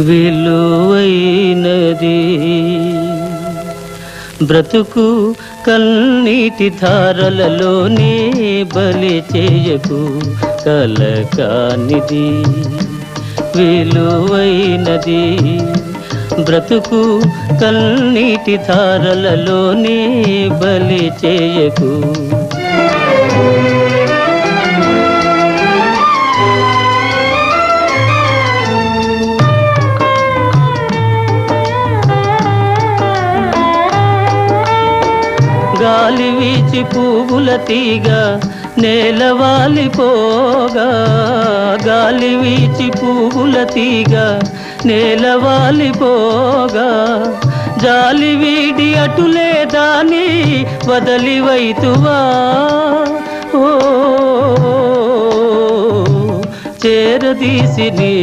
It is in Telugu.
విలువైనది బ్రతుకు కన్నీటి ధారలలోనే బలి చేయకు కలకానిది విలువైనది బ్రతుకు కన్నీటి ధారలలోనే బలి చేయకు గాలి వీచి పువ్వుల తీగ నేలవాలిపోగా గాలి వీచి పువ్వుల తీగ నేలవాలిపోగా జాలి వీడి అటులే దాని వదలివైతువా ఓ చేరదీసి నీ